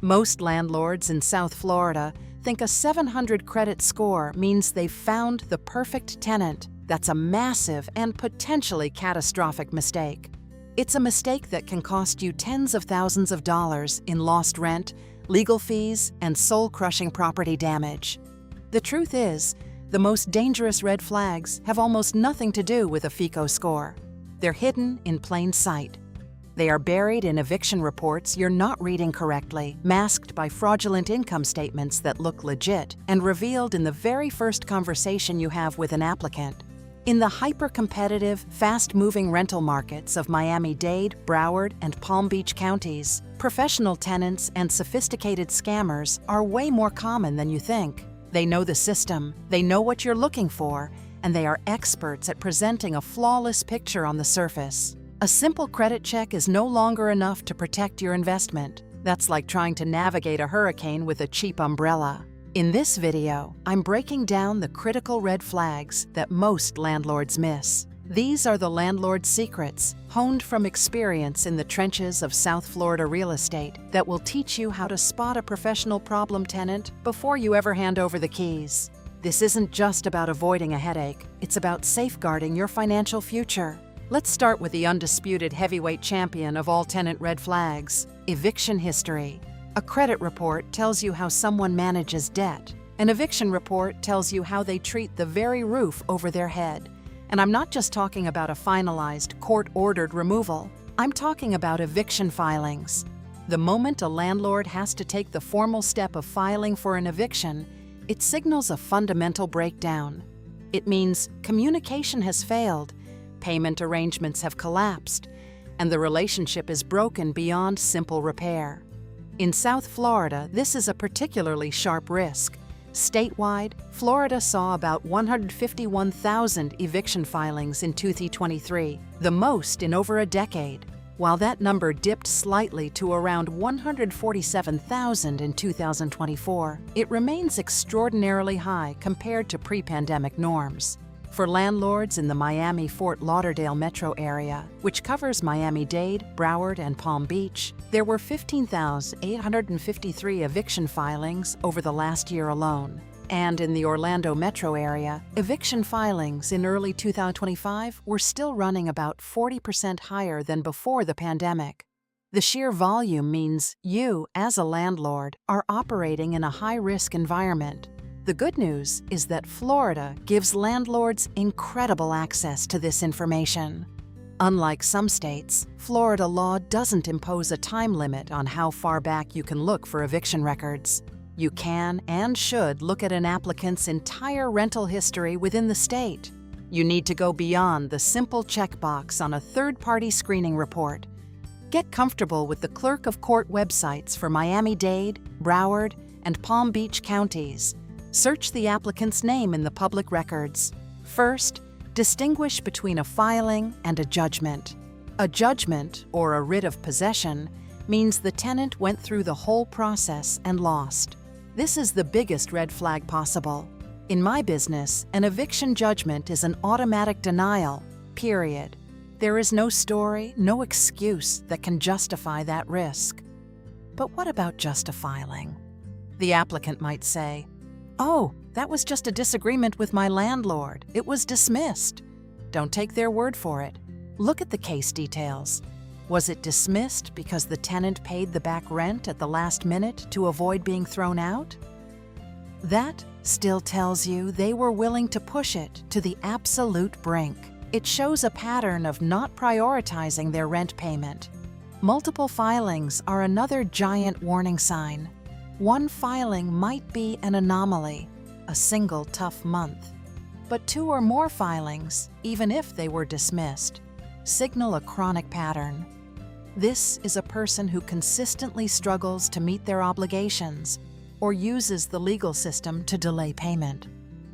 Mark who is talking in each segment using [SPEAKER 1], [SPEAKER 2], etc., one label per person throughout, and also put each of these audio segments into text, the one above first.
[SPEAKER 1] Most landlords in South Florida think a 700 credit score means they've found the perfect tenant. That's a massive and potentially catastrophic mistake. It's a mistake that can cost you tens of thousands of dollars in lost rent, legal fees, and soul-crushing property damage. The truth is, the most dangerous red flags have almost nothing to do with a FICO score. They're hidden in plain sight. They are buried in eviction reports you're not reading correctly, masked by fraudulent income statements that look legit, and revealed in the very first conversation you have with an applicant. In the hyper-competitive, fast-moving rental markets of Miami-Dade, Broward, and Palm Beach counties, professional tenants and sophisticated scammers are way more common than you think. They know the system, they know what you're looking for, and they are experts at presenting a flawless picture on the surface. A simple credit check is no longer enough to protect your investment. That's like trying to navigate a hurricane with a cheap umbrella. In this video, I'm breaking down the critical red flags that most landlords miss. These are the landlord's secrets, honed from experience in the trenches of South Florida real estate, that will teach you how to spot a professional problem tenant before you ever hand over the keys. This isn't just about avoiding a headache, it's about safeguarding your financial future. Let's start with the undisputed heavyweight champion of all tenant red flags: eviction history. A credit report tells you how someone manages debt. An eviction report tells you how they treat the very roof over their head. And I'm not just talking about a finalized, court-ordered removal. I'm talking about eviction filings. The moment a landlord has to take the formal step of filing for an eviction, it signals a fundamental breakdown. It means communication has failed, payment arrangements have collapsed, and the relationship is broken beyond simple repair. In South Florida, this is a particularly sharp risk. Statewide, Florida saw about 151,000 eviction filings in 2023, the most in over a decade. While that number dipped slightly to around 147,000 in 2024, it remains extraordinarily high compared to pre-pandemic norms. For landlords in the Miami-Fort Lauderdale metro area, which covers Miami-Dade, Broward, and Palm Beach, there were 15,853 eviction filings over the last year alone. And in the Orlando metro area, eviction filings in early 2025 were still running about 40% higher than before the pandemic. The sheer volume means you, as a landlord, are operating in a high-risk environment. The good news is that Florida gives landlords incredible access to this information. Unlike some states, Florida law doesn't impose a time limit on how far back you can look for eviction records. You can and should look at an applicant's entire rental history within the state. You need to go beyond the simple checkbox on a third-party screening report. Get comfortable with the clerk of court websites for Miami-Dade, Broward, and Palm Beach counties. Search the applicant's name in the public records. First, distinguish between a filing and a judgment. A judgment, or a writ of possession, means the tenant went through the whole process and lost. This is the biggest red flag possible. In my business, an eviction judgment is an automatic denial, period. There is no story, no excuse that can justify that risk. But what about just a filing? The applicant might say, "Oh, that was just a disagreement with my landlord. It was dismissed." Don't take their word for it. Look at the case details. Was it dismissed because the tenant paid the back rent at the last minute to avoid being thrown out? That still tells you they were willing to push it to the absolute brink. It shows a pattern of not prioritizing their rent payment. Multiple filings are another giant warning sign. One filing might be an anomaly, a single tough month. But two or more filings, even if they were dismissed, signal a chronic pattern. This is a person who consistently struggles to meet their obligations or uses the legal system to delay payment.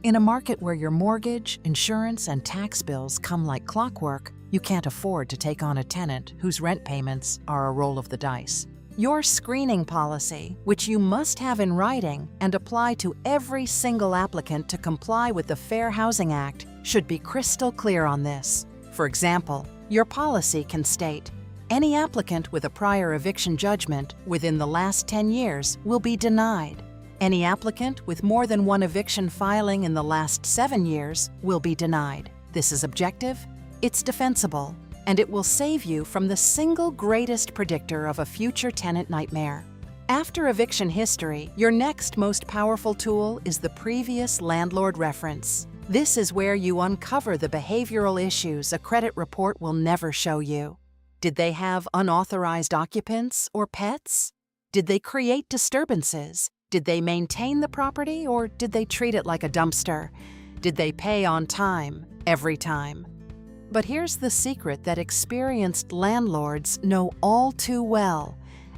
[SPEAKER 1] In a market where your mortgage, insurance, and tax bills come like clockwork, you can't afford to take on a tenant whose rent payments are a roll of the dice. Your screening policy, which you must have in writing and apply to every single applicant to comply with the Fair Housing Act, should be crystal clear on this. For example, your policy can state, Any applicant with a prior eviction judgment within the last 10 years will be denied. Any applicant with more than one eviction filing in the last 7 years will be denied. This is objective, it's defensible, and it will save you from the single greatest predictor of a future tenant nightmare. After eviction history, your next most powerful tool is the previous landlord reference. This is where you uncover the behavioral issues a credit report will never show you. Did they have unauthorized occupants or pets? Did they create disturbances? Did they maintain the property, or did they treat it like a dumpster? Did they pay on time, every time? But here's the secret that experienced landlords know all too well.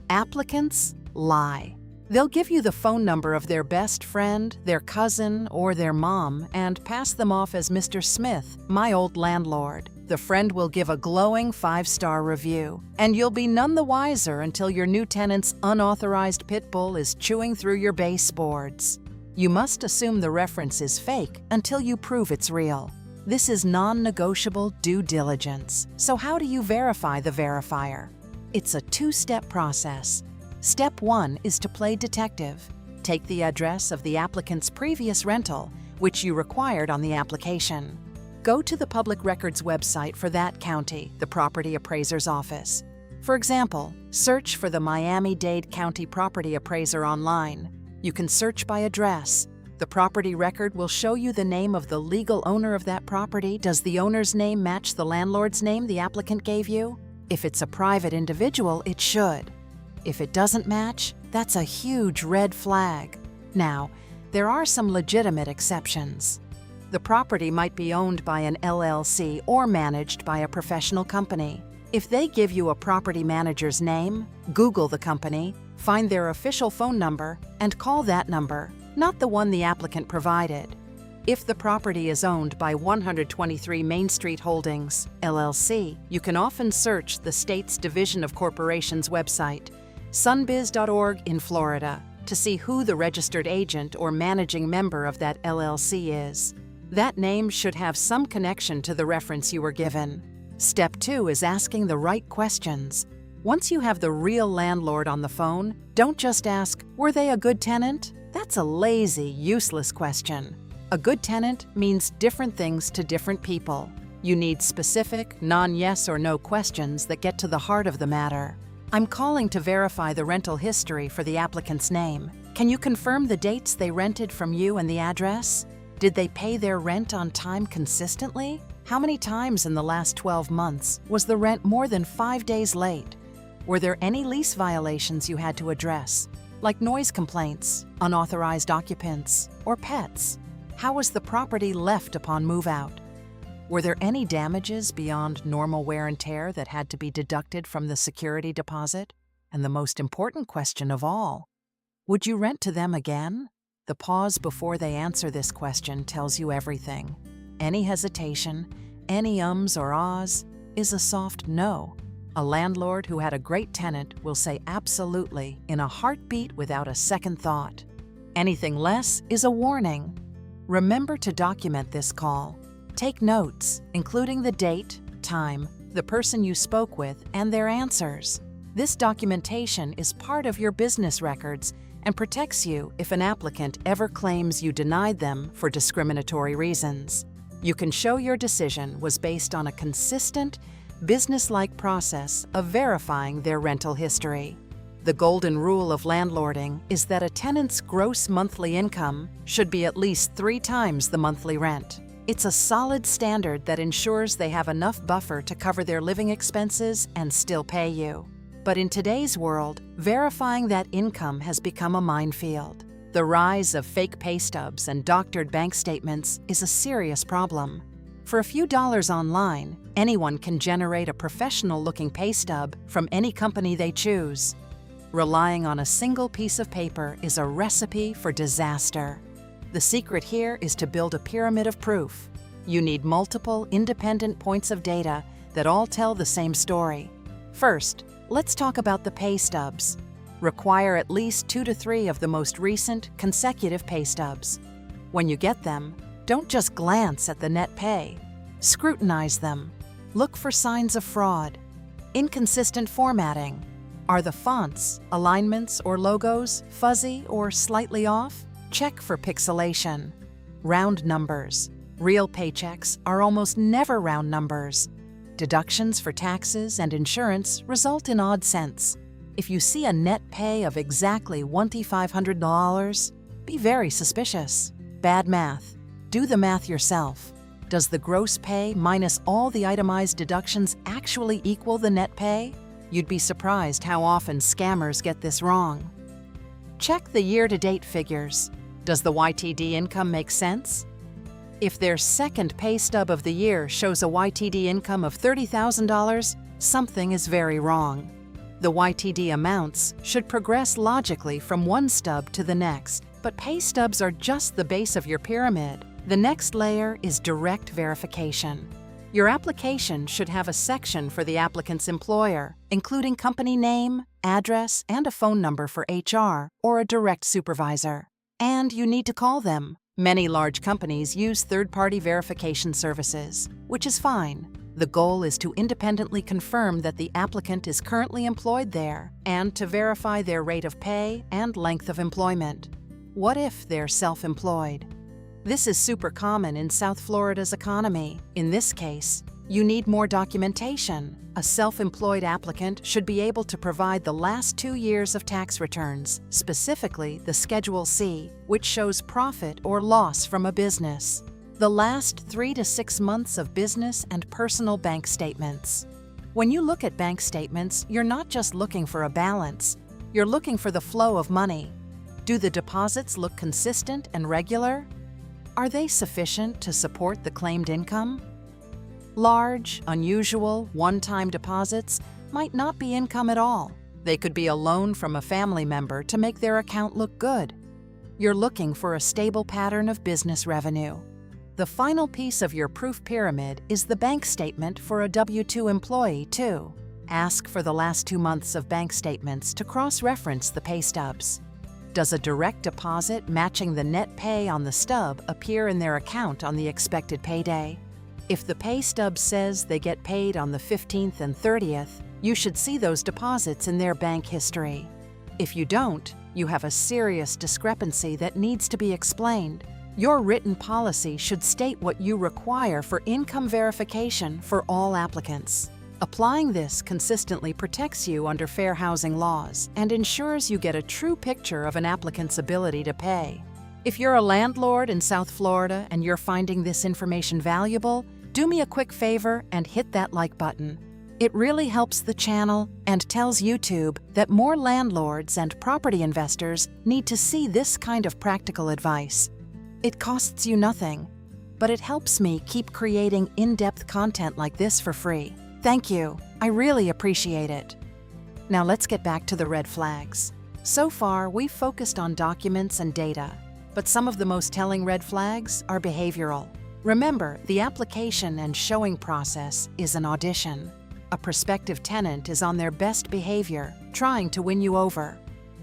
[SPEAKER 1] Applicants lie. They'll give you the phone number of their best friend, their cousin, or their mom and pass them off as Mr. Smith, my old landlord. The friend will give a glowing 5-star review, and you'll be none the wiser until your new tenant's unauthorized pit bull is chewing through your baseboards. You must assume the reference is fake until you prove it's real. This is non-negotiable due diligence. So how do you verify the verifier? It's a 2-step process. Step 1 is to play detective. Take the address of the applicant's previous rental, which you required on the application. Go to the public records website for that county, the property appraiser's office. For example, search for the Miami-Dade County Property Appraiser online. You can search by address. The property record will show you the name of the legal owner of that property. Does the owner's name match the landlord's name the applicant gave you? If it's a private individual, it should. If it doesn't match, that's a huge red flag. Now, there are some legitimate exceptions. The property might be owned by an LLC or managed by a professional company. If they give you a property manager's name, Google the company, find their official phone number, and call that number, not the one the applicant provided. If the property is owned by 123 Main Street Holdings, LLC, you can often search the state's Division of Corporations website, sunbiz.org in Florida, to see who the registered agent or managing member of that LLC is. That name should have some connection to the reference you were given. Step 2 is asking the right questions. Once you have the real landlord on the phone, don't just ask, "Were they a good tenant?" That's a lazy, useless question. A good tenant means different things to different people. You need specific, non-yes or no questions that get to the heart of the matter. I'm calling to verify the rental history for the applicant's name. Can you confirm the dates they rented from you and the address? Did they pay their rent on time consistently? How many times in the last 12 months was the rent more than 5 days late? Were there any lease violations you had to address, like noise complaints, unauthorized occupants, or pets? How was the property left upon move-out? Were there any damages beyond normal wear and tear that had to be deducted from the security deposit? And the most important question of all, would you rent to them again? The pause before they answer this question tells you everything. Any hesitation, any ums or ahs, is a soft no. A landlord who had a great tenant will say absolutely in a heartbeat without a second thought. Anything less is a warning. Remember to document this call. Take notes, including the date, time, the person you spoke with, and their answers. This documentation is part of your business records and protects you if an applicant ever claims you denied them for discriminatory reasons. You can show your decision was based on a consistent, business-like process of verifying their rental history. The golden rule of landlording is that a tenant's gross monthly income should be at least 3 times the monthly rent. It's a solid standard that ensures they have enough buffer to cover their living expenses and still pay you. But in today's world, verifying that income has become a minefield. The rise of fake pay stubs and doctored bank statements is a serious problem. For a few dollars online, anyone can generate a professional-looking pay stub from any company they choose. Relying on a single piece of paper is a recipe for disaster. The secret here is to build a pyramid of proof. You need multiple independent points of data that all tell the same story. First, let's talk about the pay stubs. Require at least 2 to 3 of the most recent consecutive pay stubs. When you get them, don't just glance at the net pay. Scrutinize them. Look for signs of fraud. Inconsistent formatting. Are the fonts, alignments, or logos fuzzy or slightly off? Check for pixelation. Round numbers. Real paychecks are almost never round numbers. Deductions for taxes and insurance result in odd cents. If you see a net pay of exactly $2,500, be very suspicious. Bad math. Do the math yourself. Does the gross pay minus all the itemized deductions actually equal the net pay? You'd be surprised how often scammers get this wrong. Check the year-to-date figures. Does the YTD income make sense? If their second pay stub of the year shows a YTD income of $30,000, something is very wrong. The YTD amounts should progress logically from one stub to the next, but pay stubs are just the base of your pyramid. The next layer is direct verification. Your application should have a section for the applicant's employer, including company name, address, and a phone number for HR or a direct supervisor. And you need to call them. Many large companies use third-party verification services, which is fine. The goal is to independently confirm that the applicant is currently employed there and to verify their rate of pay and length of employment. What if they're self-employed? This is super common in South Florida's economy. In this case, you need more documentation. A self-employed applicant should be able to provide the last 2 years of tax returns, specifically the Schedule C, which shows profit or loss from a business. The last 3 to 6 months of business and personal bank statements. When you look at bank statements, you're not just looking for a balance, you're looking for the flow of money. Do the deposits look consistent and regular? Are they sufficient to support the claimed income? Large, unusual, one-time deposits might not be income at all. They could be a loan from a family member to make their account look good. You're looking for a stable pattern of business revenue. The final piece of your proof pyramid is the bank statement for a W-2 employee, too. Ask for the last 2 months of bank statements to cross-reference the pay stubs. Does a direct deposit matching the net pay on the stub appear in their account on the expected payday? If the pay stub says they get paid on the 15th and 30th, you should see those deposits in their bank history. If you don't, you have a serious discrepancy that needs to be explained. Your written policy should state what you require for income verification for all applicants. Applying this consistently protects you under fair housing laws and ensures you get a true picture of an applicant's ability to pay. If you're a landlord in South Florida and you're finding this information valuable, do me a quick favor and hit that like button. It really helps the channel and tells YouTube that more landlords and property investors need to see this kind of practical advice. It costs you nothing, but it helps me keep creating in-depth content like this for free. Thank you. I really appreciate it. Now let's get back to the red flags. So far, we've focused on documents and data, but some of the most telling red flags are behavioral. Remember, the application and showing process is an audition. A prospective tenant is on their best behavior, trying to win you over.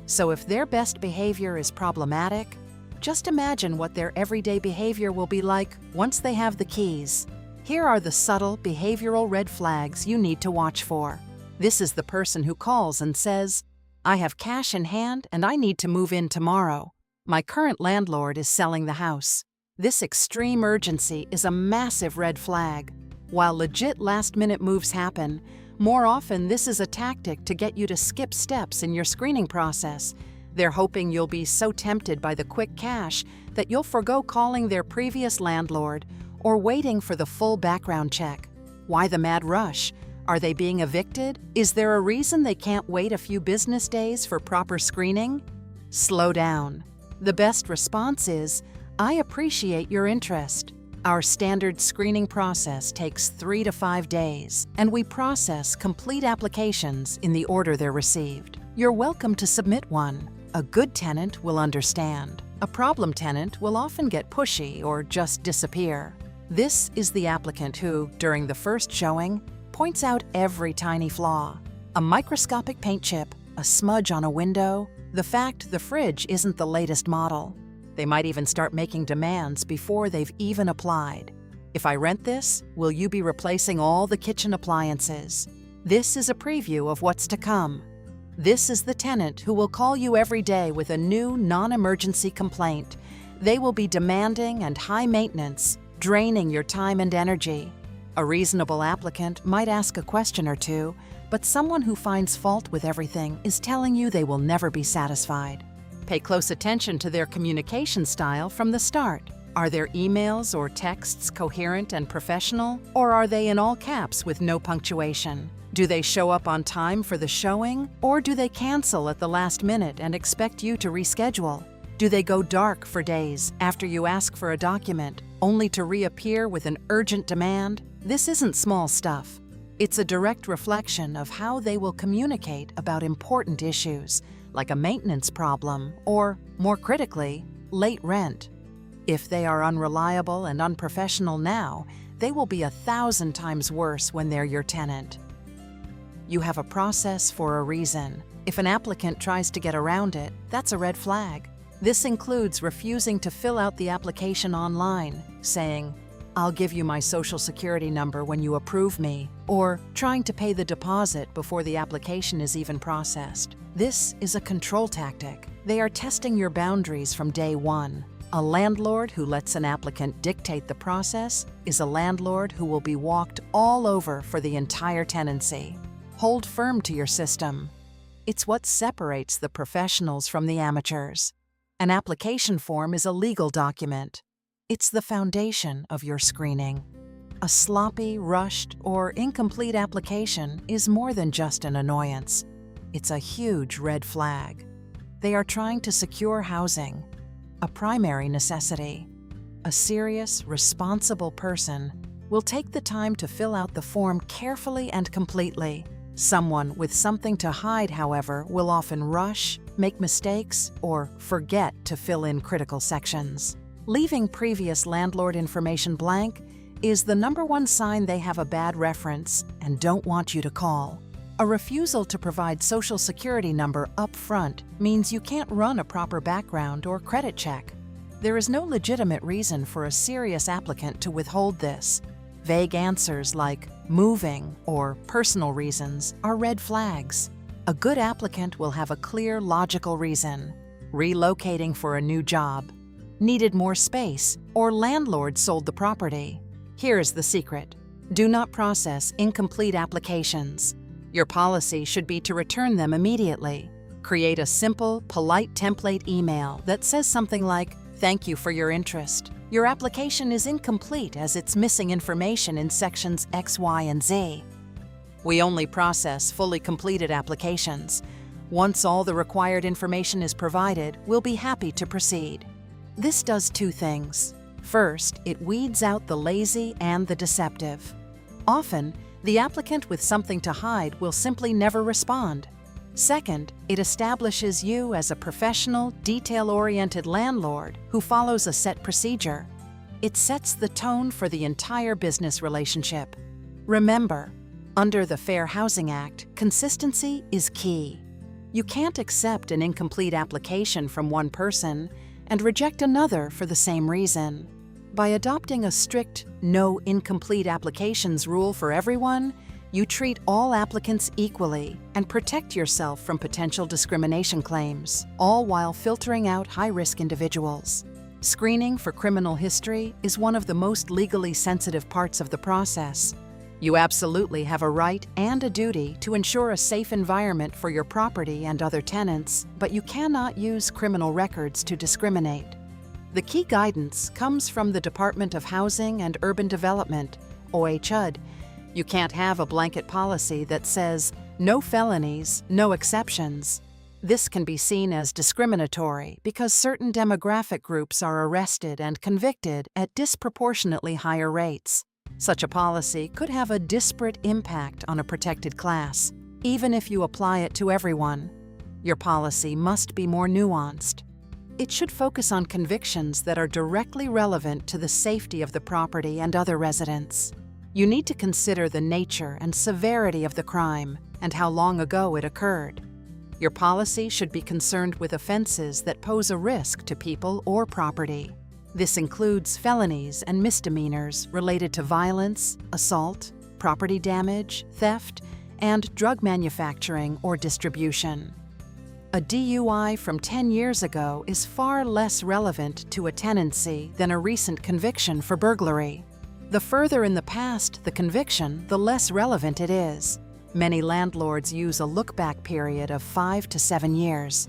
[SPEAKER 1] So if their best behavior is problematic, just imagine what their everyday behavior will be like once they have the keys. Here are the subtle behavioral red flags you need to watch for. This is the person who calls and says, "I have cash in hand and I need to move in tomorrow. My current landlord is selling the house." This extreme urgency is a massive red flag. While legit last-minute moves happen, more often this is a tactic to get you to skip steps in your screening process. They're hoping you'll be so tempted by the quick cash that you'll forgo calling their previous landlord or waiting for the full background check. Why the mad rush? Are they being evicted? Is there a reason they can't wait a few business days for proper screening? Slow down. The best response is, "I appreciate your interest. Our standard screening process takes 3 to 5 days, and we process complete applications in the order they're received. You're welcome to submit one." A good tenant will understand. A problem tenant will often get pushy or just disappear. This is the applicant who, during the first showing, points out every tiny flaw. A microscopic paint chip, a smudge on a window, the fact the fridge isn't the latest model. They might even start making demands before they've even applied. "If I rent this, will you be replacing all the kitchen appliances?" This is a preview of what's to come. This is the tenant who will call you every day with a new non-emergency complaint. They will be demanding and high maintenance, draining your time and energy. A reasonable applicant might ask a question or two, but someone who finds fault with everything is telling you they will never be satisfied. Pay close attention to their communication style from the start. Are their emails or texts coherent and professional, or are they in all caps with no punctuation? Do they show up on time for the showing, or do they cancel at the last minute and expect you to reschedule? Do they go dark for days after you ask for a document, only to reappear with an urgent demand? This isn't small stuff. It's a direct reflection of how they will communicate about important issues, like a maintenance problem or, more critically, late rent. If they are unreliable and unprofessional now, they will be 1,000 times worse when they're your tenant. You have a process for a reason. If an applicant tries to get around it, that's a red flag. This includes refusing to fill out the application online, saying, "I'll give you my social security number when you approve me," or trying to pay the deposit before the application is even processed. This is a control tactic. They are testing your boundaries from day one. A landlord who lets an applicant dictate the process is a landlord who will be walked all over for the entire tenancy. Hold firm to your system. It's what separates the professionals from the amateurs. An application form is a legal document. It's the foundation of your screening. A sloppy, rushed, or incomplete application is more than just an annoyance. It's a huge red flag. They are trying to secure housing, a primary necessity. A serious, responsible person will take the time to fill out the form carefully and completely. Someone with something to hide, however, will often rush, make mistakes, or forget to fill in critical sections. Leaving previous landlord information blank is the #1 sign they have a bad reference and don't want you to call. A refusal to provide social security number up front means you can't run a proper background or credit check. There is no legitimate reason for a serious applicant to withhold this. Vague answers like moving or personal reasons are red flags. A good applicant will have a clear, logical reason: relocating for a new job, needed more space, or landlord sold the property. Here's the secret: do not process incomplete applications. Your policy should be to return them immediately. Create a simple, polite template email that says something like, "Thank you for your interest. Your application is incomplete as it's missing information in sections X, Y, and Z." We only process fully completed applications. Once all the required information is provided, we'll be happy to proceed. This does two things. First, it weeds out the lazy and the deceptive. Often, the applicant with something to hide will simply never respond. Second, it establishes you as a professional, detail-oriented landlord who follows a set procedure. It sets the tone for the entire business relationship. Remember, under the Fair Housing Act, consistency is key. You can't accept an incomplete application from one person and reject another for the same reason. By adopting a strict no incomplete applications rule for everyone, you treat all applicants equally and protect yourself from potential discrimination claims, all while filtering out high-risk individuals. Screening for criminal history is one of the most legally sensitive parts of the process. You absolutely have a right and a duty to ensure a safe environment for your property and other tenants, but you cannot use criminal records to discriminate. The key guidance comes from the Department of Housing and Urban Development, OHUD. You can't have a blanket policy that says, "No felonies, no exceptions." This can be seen as discriminatory because certain demographic groups are arrested and convicted at disproportionately higher rates. Such a policy could have a disparate impact on a protected class, even if you apply it to everyone. Your policy must be more nuanced. It should focus on convictions that are directly relevant to the safety of the property and other residents. You need to consider the nature and severity of the crime and how long ago it occurred. Your policy should be concerned with offenses that pose a risk to people or property. This includes felonies and misdemeanors related to violence, assault, property damage, theft, and drug manufacturing or distribution. A DUI from 10 years ago is far less relevant to a tenancy than a recent conviction for burglary. The further in the past the conviction, the less relevant it is. Many landlords use a look-back period of 5 to 7 years.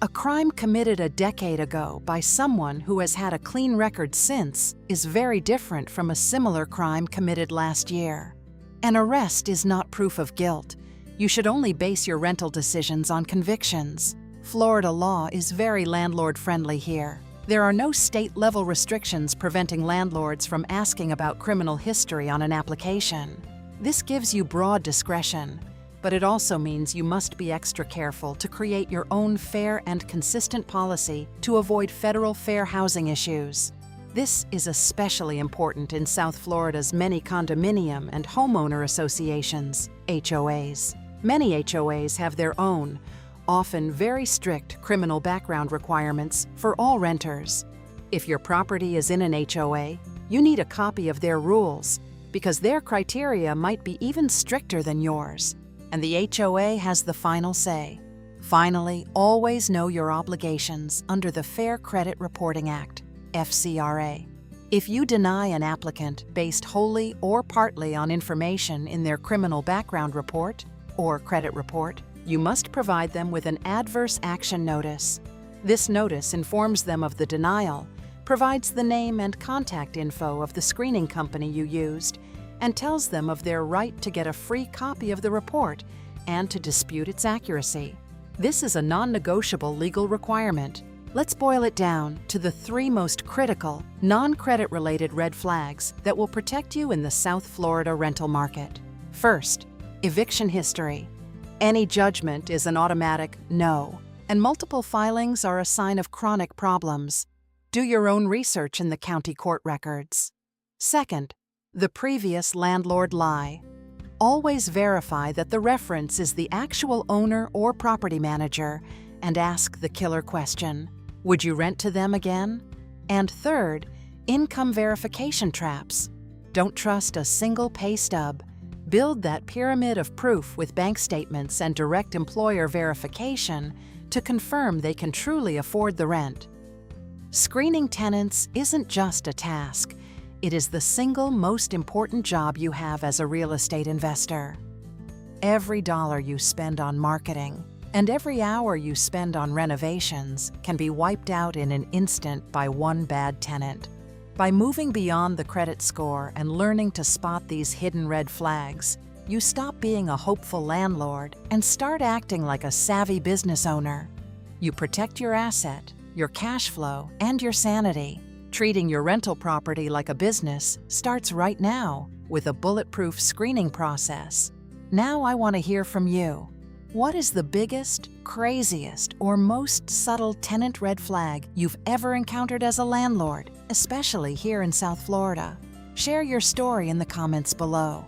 [SPEAKER 1] A crime committed a decade ago by someone who has had a clean record since is very different from a similar crime committed last year. An arrest is not proof of guilt. You should only base your rental decisions on convictions. Florida law is very landlord-friendly here. There are no state-level restrictions preventing landlords from asking about criminal history on an application. This gives you broad discretion, but it also means you must be extra careful to create your own fair and consistent policy to avoid federal fair housing issues. This is especially important in South Florida's many condominium and homeowner associations, HOAs. Many HOAs have their own, often very strict criminal background requirements for all renters. If your property is in an HOA, you need a copy of their rules because their criteria might be even stricter than yours, and the HOA has the final say. Finally, always know your obligations under the Fair Credit Reporting Act, FCRA. If you deny an applicant based wholly or partly on information in their criminal background report or credit report, you must provide them with an adverse action notice. This notice informs them of the denial, provides the name and contact info of the screening company you used, and tells them of their right to get a free copy of the report and to dispute its accuracy. This is a non-negotiable legal requirement. Let's boil it down to the 3 most critical, non-credit-related red flags that will protect you in the South Florida rental market. First, eviction history. Any judgment is an automatic no, and multiple filings are a sign of chronic problems. Do your own research in the county court records. Second, the previous landlord lie. Always verify that the reference is the actual owner or property manager and ask the killer question: would you rent to them again? And third, income verification traps. Don't trust a single pay stub. Build that pyramid of proof with bank statements and direct employer verification to confirm they can truly afford the rent. Screening tenants isn't just a task. It is the single most important job you have as a real estate investor. Every dollar you spend on marketing and every hour you spend on renovations can be wiped out in an instant by one bad tenant. By moving beyond the credit score and learning to spot these hidden red flags, you stop being a hopeful landlord and start acting like a savvy business owner. You protect your asset, your cash flow, and your sanity. Treating your rental property like a business starts right now with a bulletproof screening process. Now I want to hear from you. What is the biggest, craziest, or most subtle tenant red flag you've ever encountered as a landlord, especially here in South Florida? Share your story in the comments below.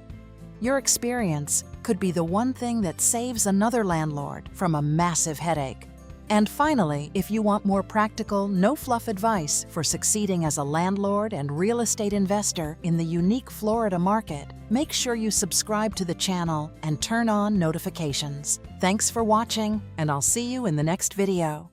[SPEAKER 1] Your experience could be the one thing that saves another landlord from a massive headache. And finally, if you want more practical, no-fluff advice for succeeding as a landlord and real estate investor in the unique Florida market, make sure you subscribe to the channel and turn on notifications. Thanks for watching, and I'll see you in the next video.